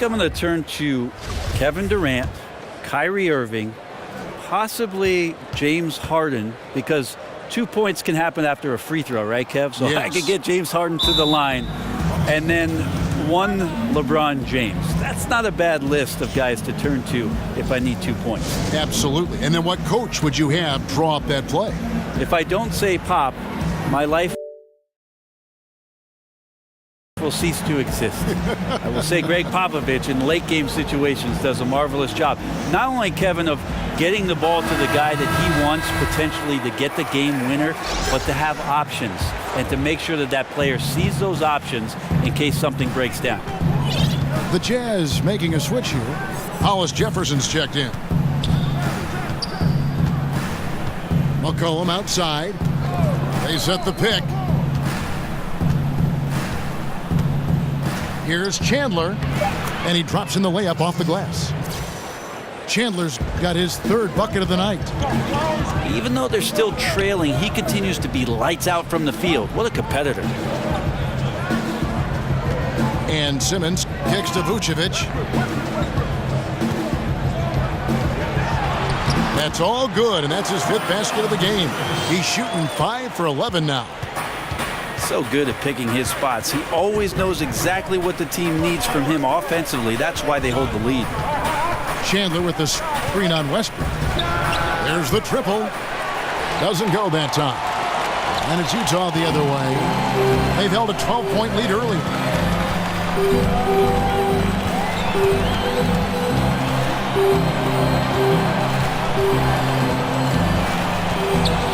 think I'm going to turn to Kevin Durant, Kyrie Irving, possibly James Harden, because 2 points can happen after a free throw, right, Kev? So yes. I could get James Harden to the line, and then one LeBron James. That's not a bad list of guys to turn to if I need 2 points. Absolutely. And then what coach would you have draw up that play? If I don't say Pop, my life will cease to exist. I will say Greg Popovich in late game situations does a marvelous job. Not only, Kevin, of getting the ball to the guy that he wants potentially to get the game winner, but to have options and to make sure that that player sees those options in case something breaks down. The Jazz making a switch here. Hollis Jefferson's checked in. McCollum outside. They set the pick. Here's Chandler, and he drops in the layup off the glass. Chandler's got his third bucket of the night. Even though they're still trailing, he continues to be lights out from the field. What a competitor. And Simmons kicks to Vucevic. That's all good, and that's his fifth basket of the game. He's shooting 5 for 11 now. So good at picking his spots. He always knows exactly what the team needs from him offensively. That's why they hold the lead. Chandler with the screen on Westbrook. There's the triple. Doesn't go that time. And it's Utah the other way. They've held a 12-point lead early.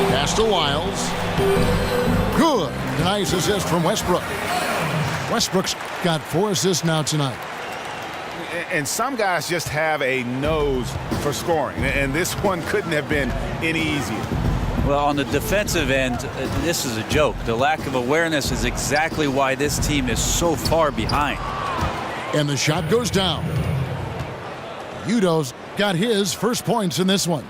Pass to Wiles. Good. Nice assist from Westbrook. Westbrook's got 4 assists now tonight. And some guys just have a nose for scoring, and this one couldn't have been any easier. Well, on the defensive end, this is a joke. The lack of awareness is exactly why this team is so far behind. And the shot goes down. Udo's got his first points in this one.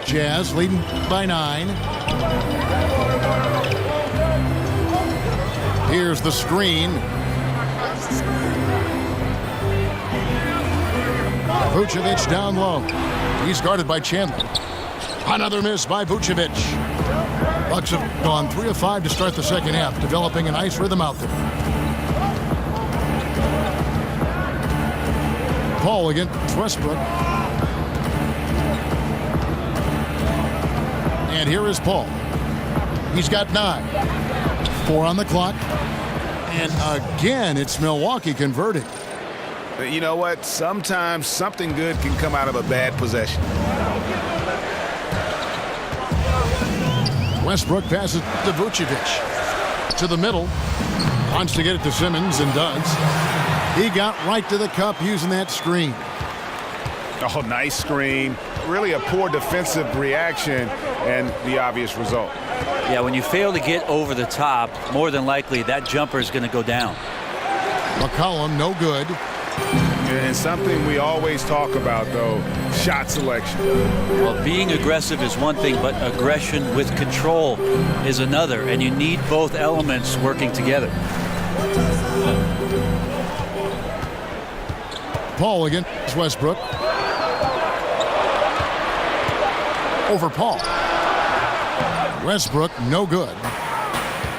Jazz leading by 9. Here's the screen. Vucevic down low. He's guarded by Chandler. Another miss by Vucevic. Bucks have gone 3 of 5 to start the second half, developing a nice rhythm out there. Paul against Westbrook. And here is Paul. He's got 9. 4 on the clock. And again, it's Milwaukee converting. You know what? Sometimes something good can come out of a bad possession. Westbrook passes to Vucevic. To the middle. Wants to get it to Simmons and does. He got right to the cup using that screen. Oh, nice screen. Really a poor defensive reaction and the obvious result. Yeah, when you fail to get over the top, more than likely that jumper is going to go down. McCollum, no good. And something we always talk about, though, shot selection. Well, being aggressive is one thing, but aggression with control is another, and you need both elements working together. Paul against Westbrook. Over Paul. Westbrook, no good.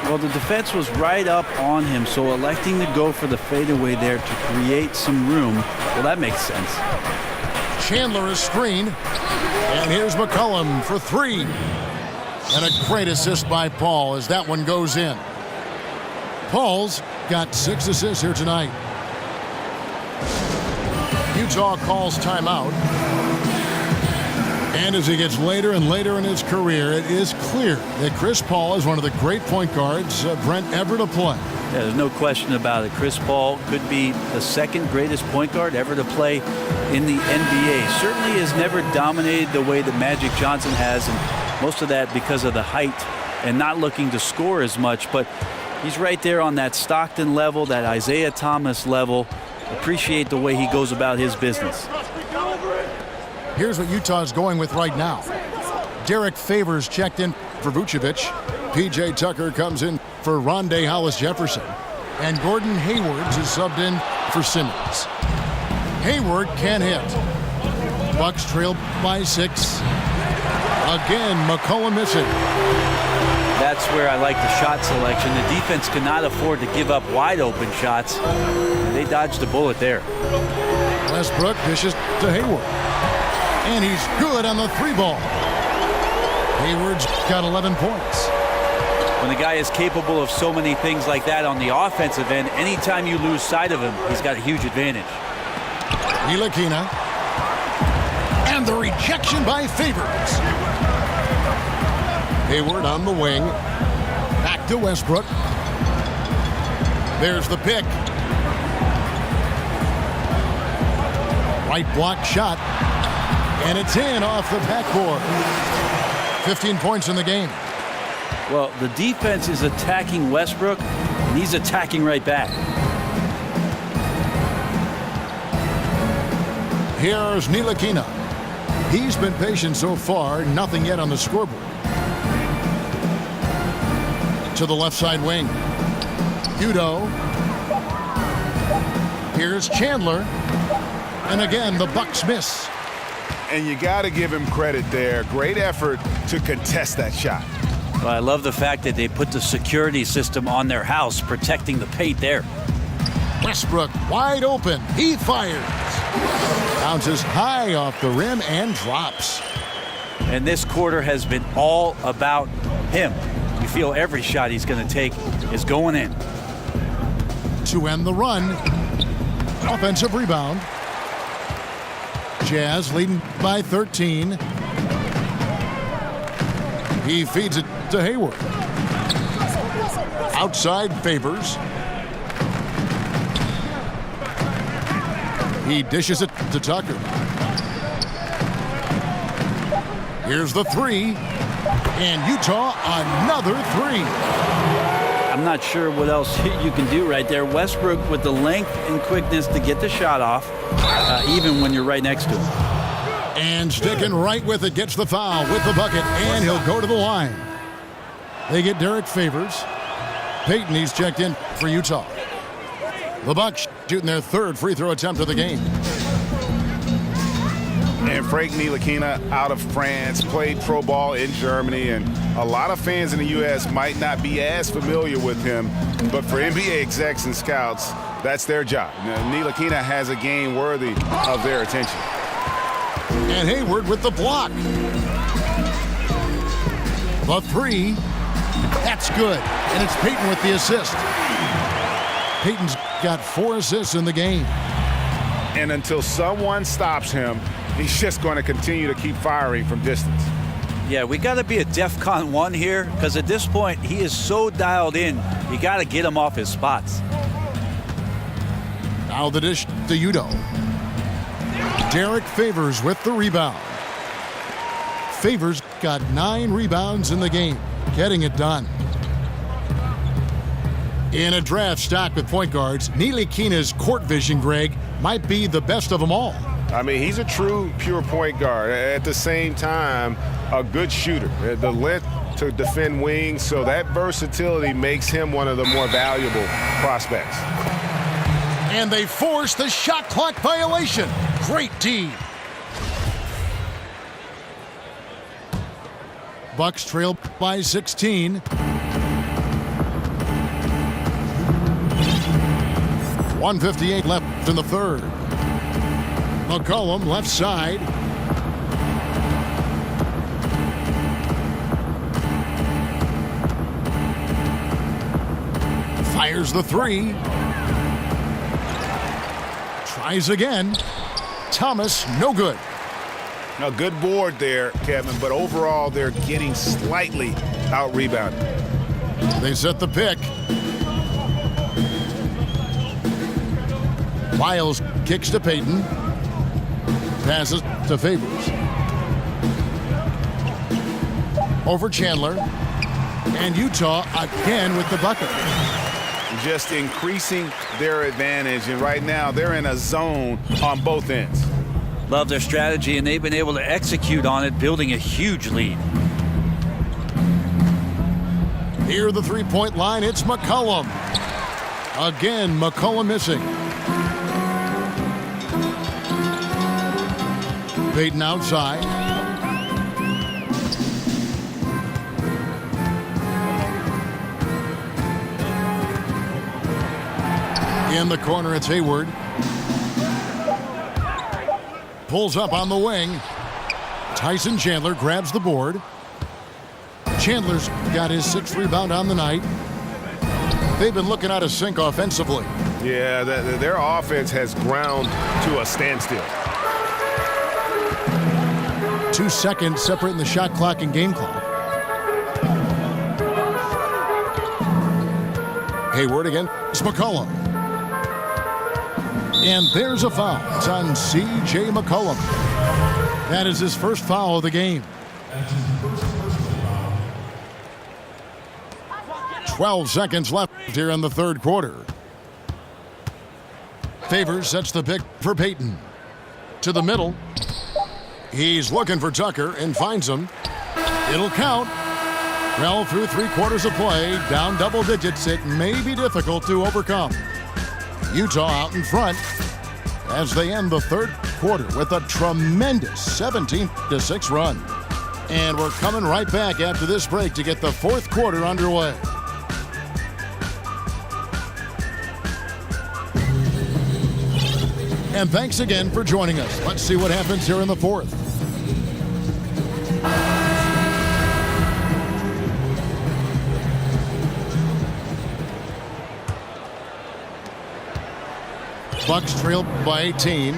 Well, the defense was right up on him, so electing to go for the fadeaway there to create some room, well, that makes sense. Chandler is screen. And here's McCollum for 3. And a great assist by Paul as that one goes in. Paul's got 6 assists here tonight. Utah calls timeout. And as he gets later and later in his career, it is clear that Chris Paul is one of the great point guards Brent ever to play. Yeah, there's no question about it. Chris Paul could be the second greatest point guard ever to play in the NBA. Certainly has never dominated the way that Magic Johnson has, and most of that because of the height and not looking to score as much. But he's right there on that Stockton level, that Isaiah Thomas level. Appreciate the way he goes about his business. Here's what Utah's going with right now. Derek Favors checked in for Vucevic. P.J. Tucker comes in for Rondé Hollis Jefferson. And Gordon Haywards is subbed in for Simmons. Hayward can't hit. Bucks trail by 6. Again, McCollum missing. That's where I like the shot selection. The defense cannot afford to give up wide open shots. And they dodged the bullet there. Westbrook dishes to Hayward. And he's good on the 3-ball. Hayward's got 11 points. When the guy is capable of so many things like that on the offensive end, anytime you lose sight of him, he's got a huge advantage. Ntilikina. And the rejection by Favors. Hayward on the wing. Back to Westbrook. There's the pick. Right block shot. And it's in off the backboard. 15 points in the game. Well, the defense is attacking Westbrook, and he's attacking right back. Here's Ntilikina. He's been patient so far, nothing yet on the scoreboard. To the left side wing. UTAH. Here's Chandler. And again, the Bucks miss. And you got to give him credit there. Great effort to contest that shot. Well, I love the fact that they put the security system on their house, protecting the paint there. Westbrook wide open. He fires. Bounces high off the rim and drops. And this quarter has been all about him. You feel every shot he's going to take is going in. To end the run. Offensive rebound. Jazz leading by 13. He feeds it to Hayward. Outside Favors. He dishes it to Tucker. Here's the 3. And UTAH another 3. I'm not sure what else you can do right there. Westbrook with the length and quickness to get the shot off, even when you're right next to him. And sticking right with it, gets the foul with the bucket, and he'll go to the line. They get Derek Favors. Payton, he's checked in for UTAH. The Bucks shooting their 3rd free throw attempt of the game. And Frank Ntilikina out of France, played pro ball in Germany, and a lot of fans in the U.S. might not be as familiar with him, but for NBA execs and scouts, that's their job. Ntilikina has a game worthy of their attention. And Hayward with the block. The 3. That's good. And it's Payton with the assist. Payton's got 4 assists in the game. And until someone stops him, he's just going to continue to keep firing from distance. Yeah, we got to be a DEFCON 1 here, because at this point, he is so dialed in, you got to get him off his spots. Now the dish to UTAH. Derek Favors with the rebound. Favors got 9 rebounds in the game, getting it done. In a draft stocked with point guards, Ntilikina's court vision, Greg, might be the best of them all. I mean, he's a true, pure point guard. At the same time, a good shooter. The length to defend wings, so that versatility makes him one of the more valuable prospects. And they force the shot clock violation. Great D. Bucks trail by 16. .158 left in the 3rd. McCollum left side. Fires the 3. Tries again. Thomas, no good. A good board there, Kevin, but overall they're getting slightly out-rebounded. They set the pick. Lyles kicks to Payton. Passes to Favors. Over Chandler. And UTAH again with the bucket. Just increasing their advantage, and right now they're in a zone on both ends. Love their strategy, and they've been able to execute on it, building a huge lead. Near the 3-point line, it's McCollum. Again, McCollum missing. Payton outside. In the corner, it's Hayward. Pulls up on the wing. Tyson Chandler grabs the board. Chandler's got his 6th rebound on the night. They've been looking out of sync offensively. Yeah, their offense has ground to a standstill. 2 seconds separating the shot clock and game clock. Hayward against McCollum. And there's a foul. It's on C.J. McCollum. That is his first foul of the game. 12 seconds left here in the 3rd quarter. Favors sets the pick for Payton. To the middle. He's looking for Tucker and finds him. It'll count. Well, through 3/4 of play, down double digits, it may be difficult to overcome. Utah out in front as they end the 3rd quarter with a tremendous 17-6 run. And we're coming right back after this break to get the 4th quarter underway. And thanks again for joining us. Let's see what happens here in the 4th. Bucks trail by 18.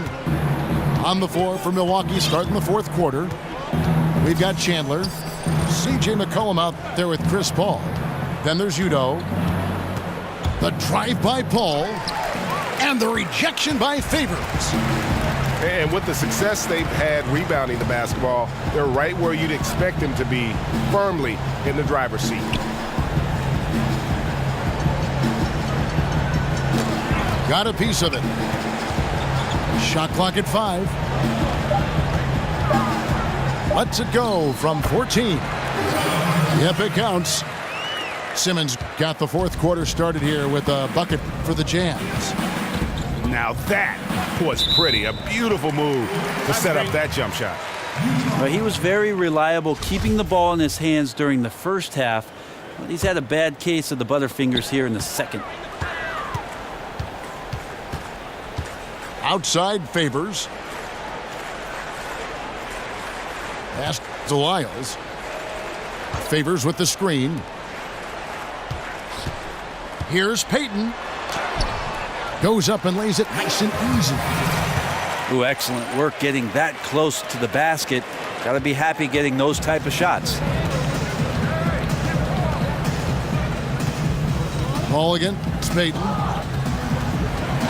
On the floor for Milwaukee starting the 4th quarter. We've got Chandler. C.J. McCollum out there with Chris Paul. Then there's UTAH. The drive by Paul. And the rejection by Favors. And with the success they've had rebounding the basketball, they're right where you'd expect them to be, firmly in the driver's seat. Got a piece of it. Shot clock at 5. Lets it go from 14. Yep, it counts. Simmons got the 4th quarter started here with a bucket for the Jazz. Now that was pretty. A beautiful move to set up that jump shot. Well, he was very reliable, keeping the ball in his hands during the first half. But he's had a bad case of the butterfingers here in the 2nd. Outside Favors. Pass to Lyles. Favors with the screen. Here's Payton. Goes up and lays it nice and easy. Ooh, excellent work getting that close to the basket. Got to be happy getting those type of shots. Ball against Payton.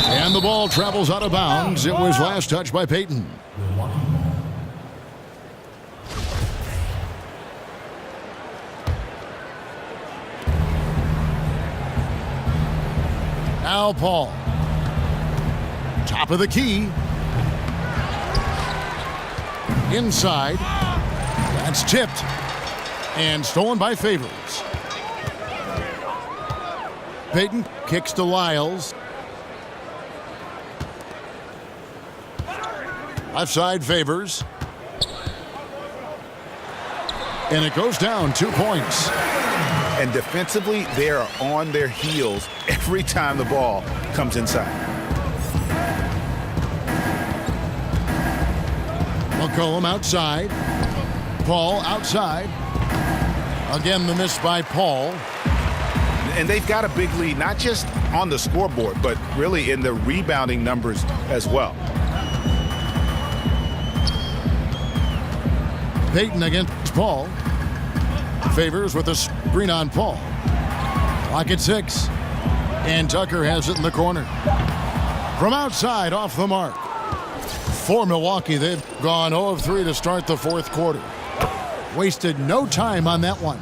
And the ball travels out of bounds. It was last touched by Payton. Now Paul. Top of the key. Inside. That's tipped. And stolen by Favors. Payton kicks to Lyles. Left side Favors. And it goes down 2 points. And defensively, they are on their heels every time the ball comes inside. McCollum outside. Paul outside. Again, the miss by Paul. And they've got a big lead, not just on the scoreboard, but really in the rebounding numbers as well. Payton against Paul. Favors with a screen on Paul. Clock at 6. And Tucker has it in the corner. From outside, off the mark. For Milwaukee, they've gone 0 of 3 to start the 4th quarter. Wasted no time on that one.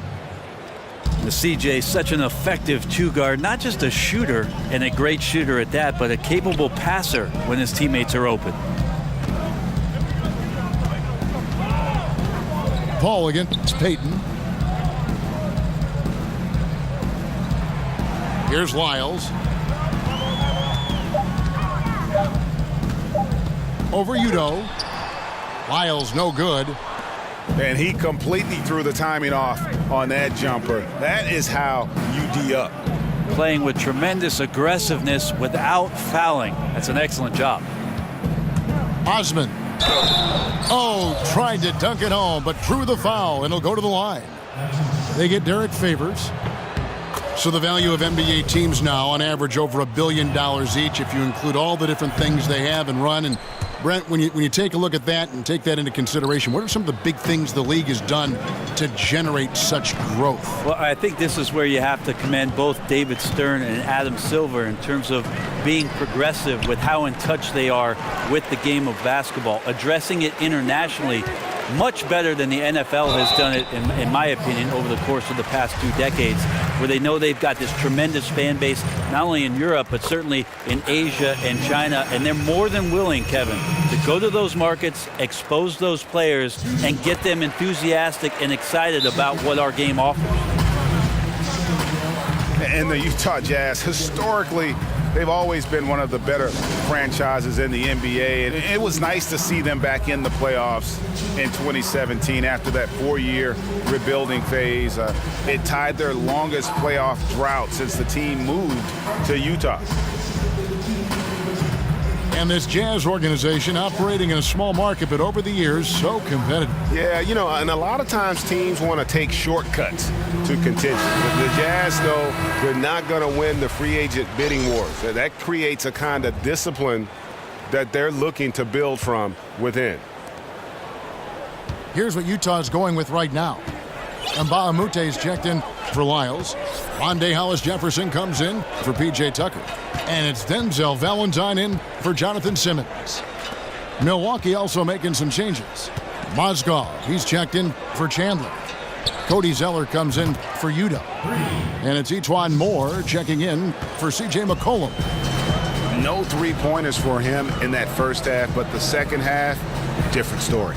The CJ, such an effective 2-guard, not just a shooter and a great shooter at that, but a capable passer when his teammates are open. Paul against Payton. Here's Lyles. over Udo. Lyles no good. And he completely threw the timing off on that jumper. That is how you D up. Playing with tremendous aggressiveness without fouling. That's an excellent job. Osman. Oh, tried to dunk it home, but drew the foul, and he'll go to the line. They get Derek Favors. So the value of NBA teams now on average over $1 billion each if you include all the different things they have and run. And Brent, when you take a look at that and take that into consideration, what are some of the big things the league has done to generate such growth? Well, I think this is where you have to commend both David Stern and Adam Silver in terms of being progressive with how in touch they are with the game of basketball, addressing it internationally much better than the NFL has done it, in my opinion, over the course of the past 2 decades, where they know they've got this tremendous fan base, not only in Europe, but certainly in Asia and China. And they're more than willing, Kevin, to go to those markets, expose those players, and get them enthusiastic and excited about what our game offers. And the Utah Jazz, historically, they've always been one of the better franchises in the NBA. And it was nice to see them back in the playoffs in 2017 after that 4-year rebuilding phase. It tied their longest playoff drought since the team moved to Utah. And this Jazz organization operating in a small market, but over the years, so competitive. Yeah, you know, and a lot of times teams want to take shortcuts to contention. The Jazz know they're not going to win the free agent bidding wars. That creates a kind of discipline that they're looking to build from within. Here's what Utah is going with right now. Mbah is checked in for Lyles. Wande Hollis-Jefferson comes in for P.J. Tucker. And it's Denzel Valentine in for Jonathan Simmons. Milwaukee also making some changes. Mozgov, he's checked in for Chandler. Cody Zeller comes in for Udo. And it's Etuan Moore checking in for C.J. McCollum. No three-pointers for him in that first half, but the second half, different story.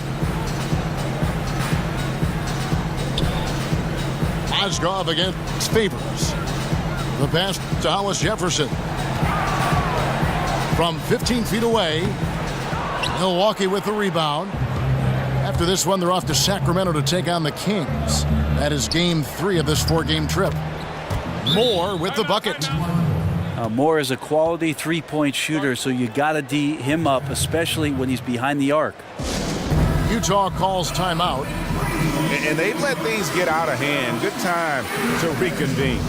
Mozgov against Favors. The pass to Hollis-Jefferson. From 15 feet away, Milwaukee with the rebound. After this one, they're off to Sacramento to take on the Kings. That is game 3 of this 4-game trip. Moore with the bucket. Moore is a quality three-point shooter, so you got to D him up, especially when he's behind the arc. Utah calls timeout. And they let things get out of hand. Good time to reconvene.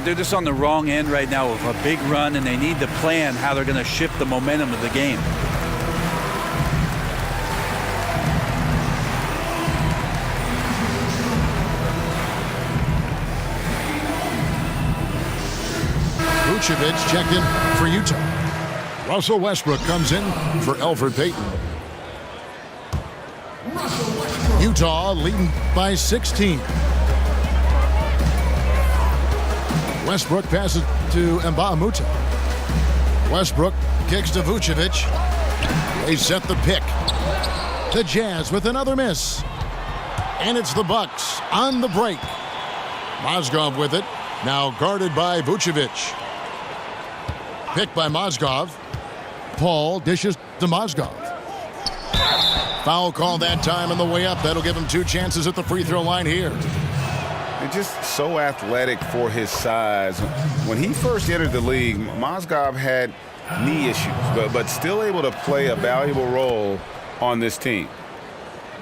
They're just on the wrong end right now of a big run, and they need to plan how they're going to shift the momentum of the game. Vucevic checked in for Utah. Russell Westbrook comes in for Elfrid Payton. Utah leading by 16. Westbrook passes to Mbah. Westbrook kicks to Vucevic. They set the pick. The Jazz with another miss. And it's the Bucks on the break. Mozgov with it. Now guarded by Vucevic. Picked by Mozgov. Paul dishes to Mozgov. Foul call that time on the way up. That'll give him 2 chances at the free throw line here. And just so athletic for his size. When he first entered the league, Mozgov had knee issues, but still able to play a valuable role on this team.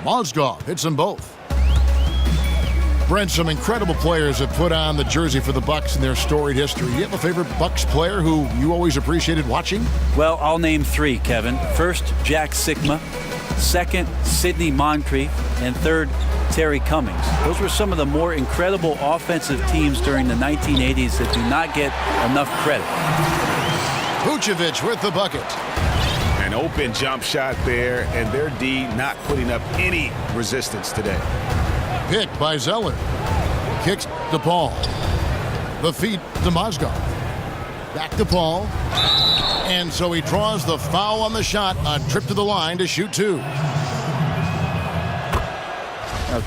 Mozgov hits them both. Brent, some incredible players have put on the jersey for the Bucks in their storied history. You have a favorite Bucks player who you always appreciated watching? Well, I'll name 3, Kevin. First, Jack Sikma. Second, Sidney Moncrief. And third, Terry Cummings. Those were some of the more incredible offensive teams during the 1980s that do not get enough credit. Vucevic with the bucket. An open jump shot there, and their D not putting up any resistance today. Picked by Zeller. Kicks to Paul. The feed to Mozgov. Back to Paul. And so he draws the foul on the shot. A trip to the line to shoot 2.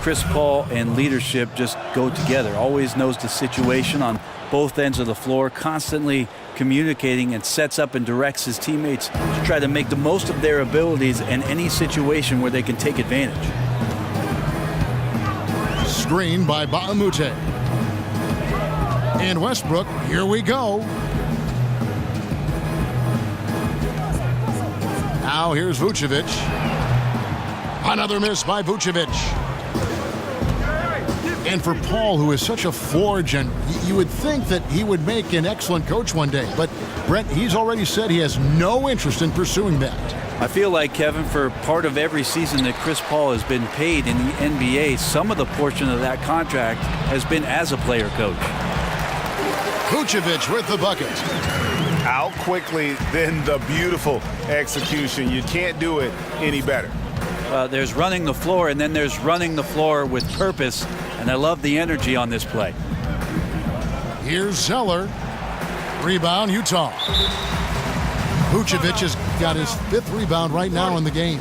Chris Paul and leadership just go together. Always knows the situation on both ends of the floor, constantly communicating, and sets up and directs his teammates to try to make the most of their abilities in any situation where they can take advantage. Screen by Baamute. And Westbrook, here we go. Now here's Vucevic. Another miss by Vucevic. And for Paul, who is such a forge, and you would think that he would make an excellent coach one day. But, Brent, he's already said he has no interest in pursuing that. I feel like, Kevin, for part of every season that Chris Paul has been paid in the NBA, some of the portion of that contract has been as a player coach. Vucevic with the bucket. Out quickly, then the beautiful execution. You can't do it any better. There's running the floor, and then there's running the floor with purpose, and I love the energy on this play. Here's Zeller. Rebound, Utah. Vucevic has got his 5th rebound right now in the game.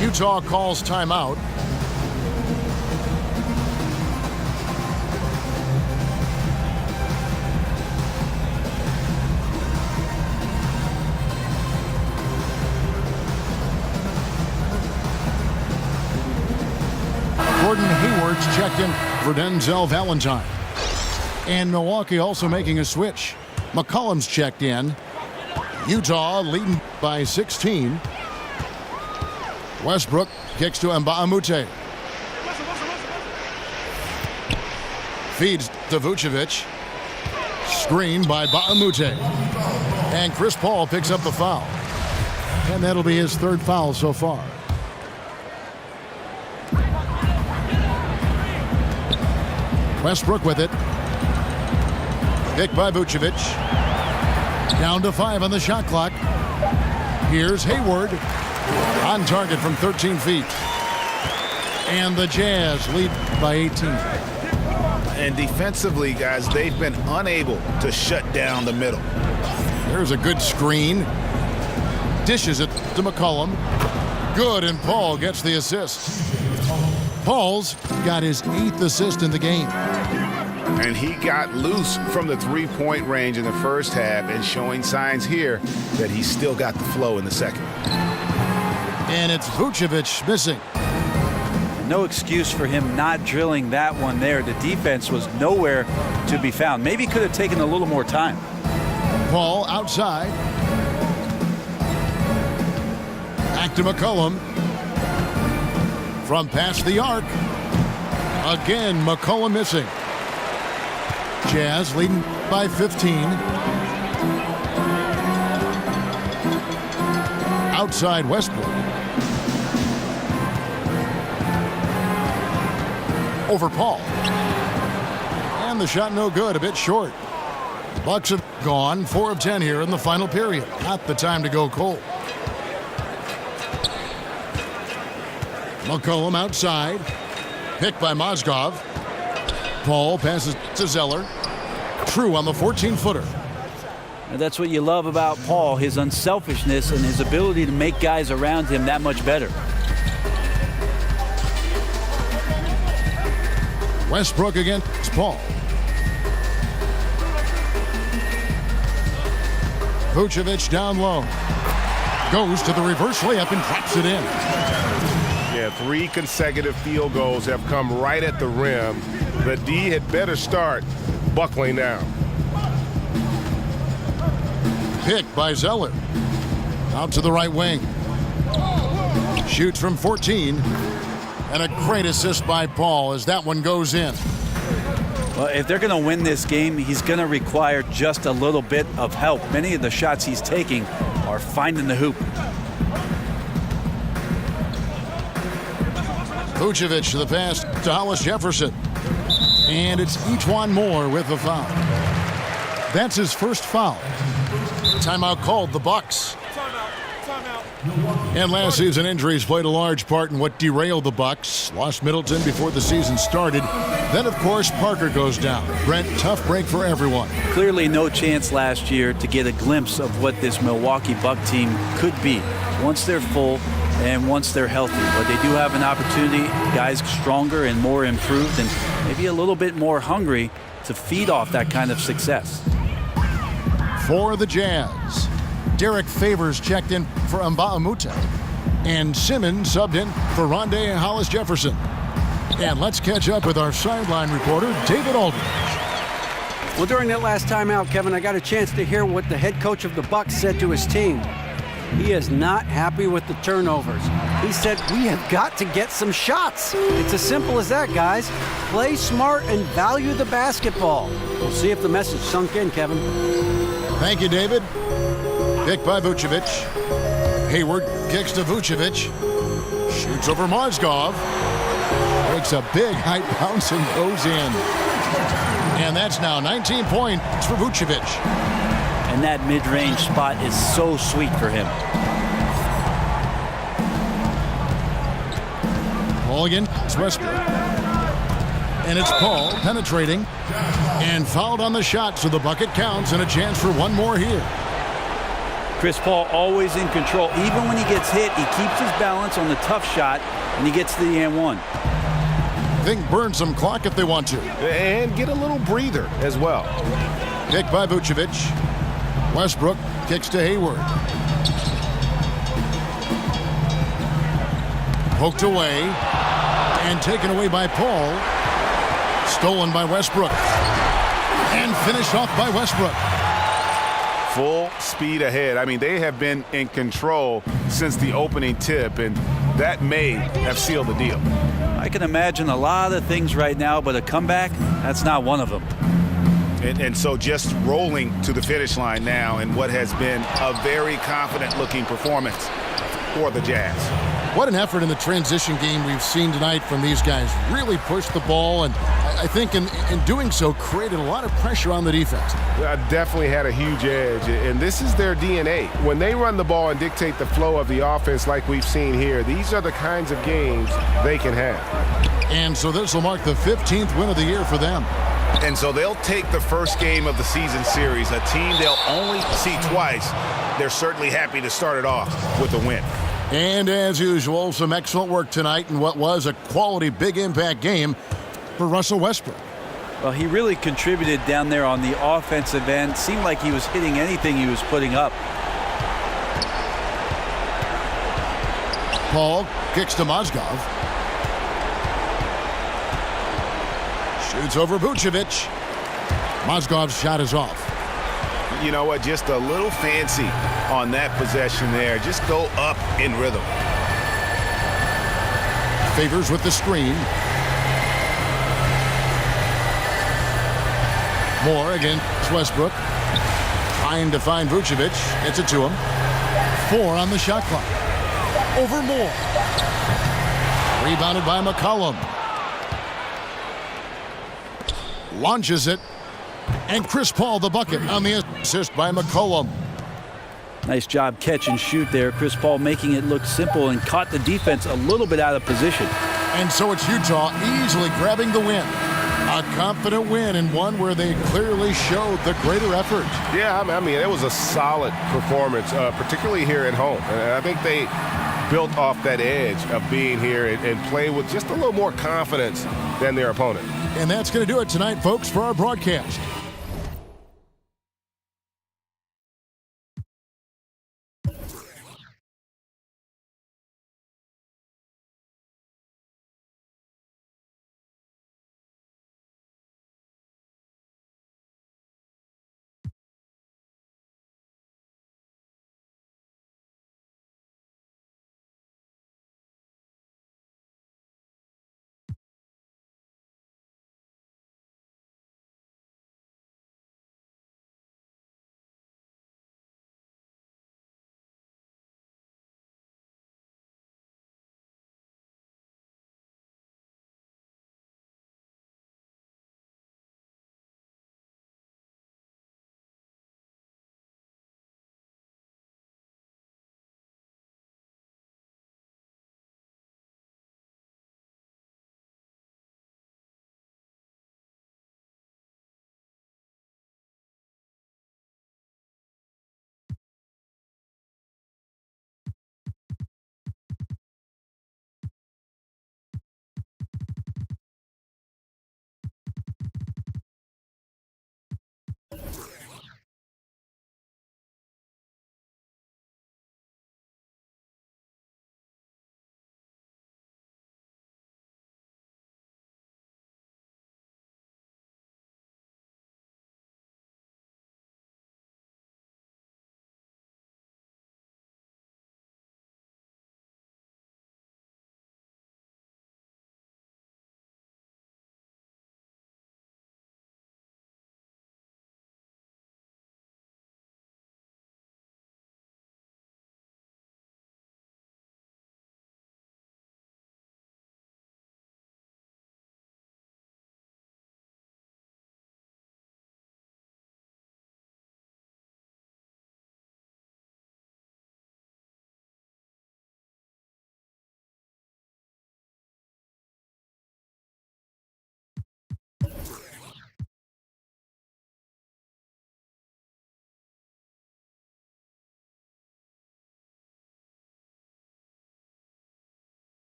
Utah calls timeout. Gordon Hayward's checked in for Denzel Valentine. And Milwaukee also making a switch. McCollum's checked in. Utah leading by 16. Westbrook kicks to Mbaamute. Feeds to Vucevic. Screen by Baamute. And Chris Paul picks up the foul. And that'll be his 3rd foul so far. Westbrook with it. Picked by Vucevic. Down to 5 on the shot clock. Here's Hayward. On target from 13 feet. And the Jazz lead by 18. And defensively, guys, they've been unable to shut down the middle. There's a good screen. Dishes it to McCollum. Good, and Paul gets the assist. Paul's got his 8th assist in the game. And he got loose from the three-point range in the first half and showing signs here that he's still got the flow in the second. And it's Vucevic missing. No excuse for him not drilling that one there. The defense was nowhere to be found. Maybe could have taken a little more time. Paul outside. Back to McCollum. From past the arc. Again, McCollum missing. Jazz leading by 15. Outside Westbrook. Over Paul. And the shot no good, a bit short. Bucks have gone 4 of 10 here in the final period. Not the time to go cold. McCollum outside. Picked by Mozgov. Paul passes to Zeller. True on the 14-footer. And that's what you love about Paul, his unselfishness and his ability to make guys around him that much better. Westbrook against Paul. Vucevic down low. Goes to the reverse layup and traps it in. Yeah, 3 consecutive field goals have come right at the rim. The D had better start buckling down. Picked by Zeller. Out to the right wing. Shoots from 14. And a great assist by Paul as that one goes in. Well, if they're going to win this game, he's going to require just a little bit of help. Many of the shots he's taking are finding the hoop. Vucevic to the pass to Hollis Jefferson. And it's E'Twaun Moore with the foul. That's his first foul. Timeout called the Bucks. And last season, injuries played a large part in what derailed the Bucks. Lost Middleton before the season started. Then, of course, Parker goes down. Brent, tough break for everyone. Clearly no chance last year to get a glimpse of what this Milwaukee Buck team could be. Once they're full, and once they're healthy. But they do have an opportunity, guys stronger and more improved and maybe a little bit more hungry to feed off that kind of success. For the Jazz, Derek Favors checked in for Mba'amute, and Simmons subbed in for Rondé Hollis Jefferson. And let's catch up with our sideline reporter, David Aldridge. Well, during that last timeout, Kevin, I got a chance to hear what the head coach of the Bucks said to his team. He is not happy with the turnovers. He said, we have got to get some shots. It's as simple as that, guys. Play smart and value the basketball. We'll see if the message sunk in, Kevin. Thank you, David. Pick by Vucevic. Hayward kicks to Vucevic. Shoots over Mozgov. Makes a big high bounce and goes in. And that's now 19 points for Vucevic. And that mid-range spot is so sweet for him. Paul again, it's Westbrook. And it's Paul penetrating and fouled on the shot, so the bucket counts and a chance for one more here. Chris Paul always in control. Even when he gets hit, he keeps his balance on the tough shot and he gets to the and one. I think burn some clock if they want to. And get a little breather as well. Kick by Vucevic. Westbrook kicks to Hayward. Poked away and taken away by Paul. Stolen by Westbrook. And finished off by Westbrook. Full speed ahead. I mean, they have been in control since the opening tip, and that may have sealed the deal. I can imagine a lot of things right now, but a comeback, that's not one of them. And so just rolling to the finish line now in what has been a very confident-looking performance for the Jazz. What an effort in the transition game we've seen tonight from these guys. Really pushed the ball, and I think in doing so created a lot of pressure on the defense. Definitely had a huge edge, and this is their DNA. When they run the ball and dictate the flow of the offense like we've seen here, these are the kinds of games they can have. And so this will mark the 15th win of the year for them. And so they'll take the first game of the season series, a team they'll only see twice. They're certainly happy to start it off with a win. And as usual, some excellent work tonight in what was a quality big impact game for Russell Westbrook. Well, he really contributed down there on the offensive end. Seemed like he was hitting anything he was putting up. Paul kicks to Mozgov. Shoots over Vucevic. Mozgov's shot is off. You know what? Just a little fancy on that possession there. Just go up in rhythm. Favors with the screen. Moore against Westbrook. Trying to find Vucevic. Gets it to him. 4 on the shot clock. Over Moore. Rebounded by McCollum. Launches it. And Chris Paul the bucket on the assist by McCollum. Nice job catch and shoot there. Chris Paul making it look simple and caught the defense a little bit out of position. And so it's Utah easily grabbing the win. A confident win, and one where they clearly showed the greater effort. Yeah, I mean, it was a solid performance, particularly here at home. And I think they built off that edge of being here and play with just a little more confidence than their opponent. And that's going to do it tonight, folks, for our broadcast.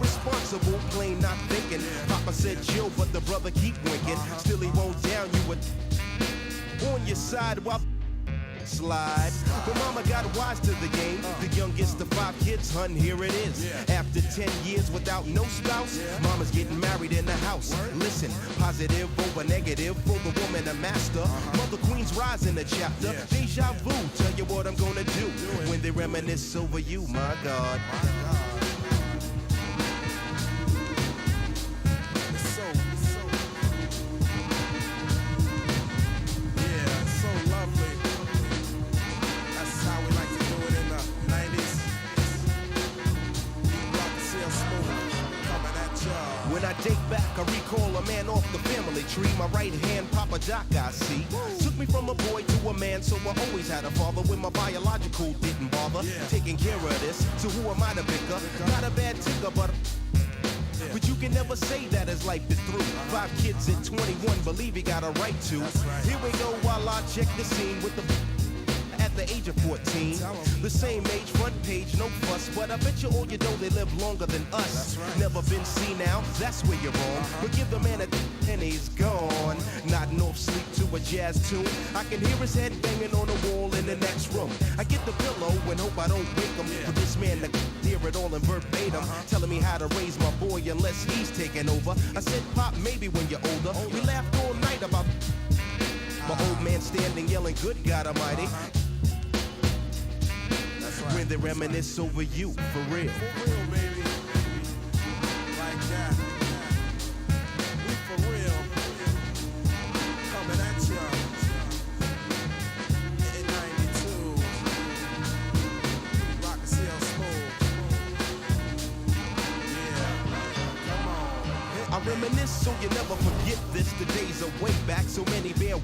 irresponsible, plain not thinking. Papa said chill, but the brother keep winking. Still he won't down you on your side while slide. But mama got wise to the game. The youngest of 5 kids, hun, here it is. After 10 years without no spouse, mama's getting married in the house. Listen, positive over negative for the woman a master. Mother Queen's rise in the chapter. Deja vu, tell you what I'm gonna do when they reminisce over you, my God. When I date back, I recall a man off the family tree. My right hand, Papa Doc, I see. Took me from a boy to a man, so I always had a father when my biological didn't bother. Taking care of this, so who am I to picker? Not a bad ticker, but you can never say that as life is through. 5 kids at 21, believe he got a right to. Here we go while I check the scene with the at the age of 14. The same age, front page, no fuss. But I bet you all you know they live longer than us. Never been seen now, that's where you're wrong. But give the man a and he's gone. Nodding off sleep to a jazz tune. I can hear his head banging on the wall in the next room. I get the pillow and hope I don't wake him. For this man to hear it all in verbatim, telling me how to raise my boy unless he's taking over. I said, Pop, maybe when you're older. We laughed all night about my old man standing yelling, good God Almighty. When they reminisce over you, for real. For real, baby. Like that. We for real. Coming at ya. In 92. Rock and CL Smooth. Yeah. Come on. I reminisce so you never forget this. The days are way back, so many bear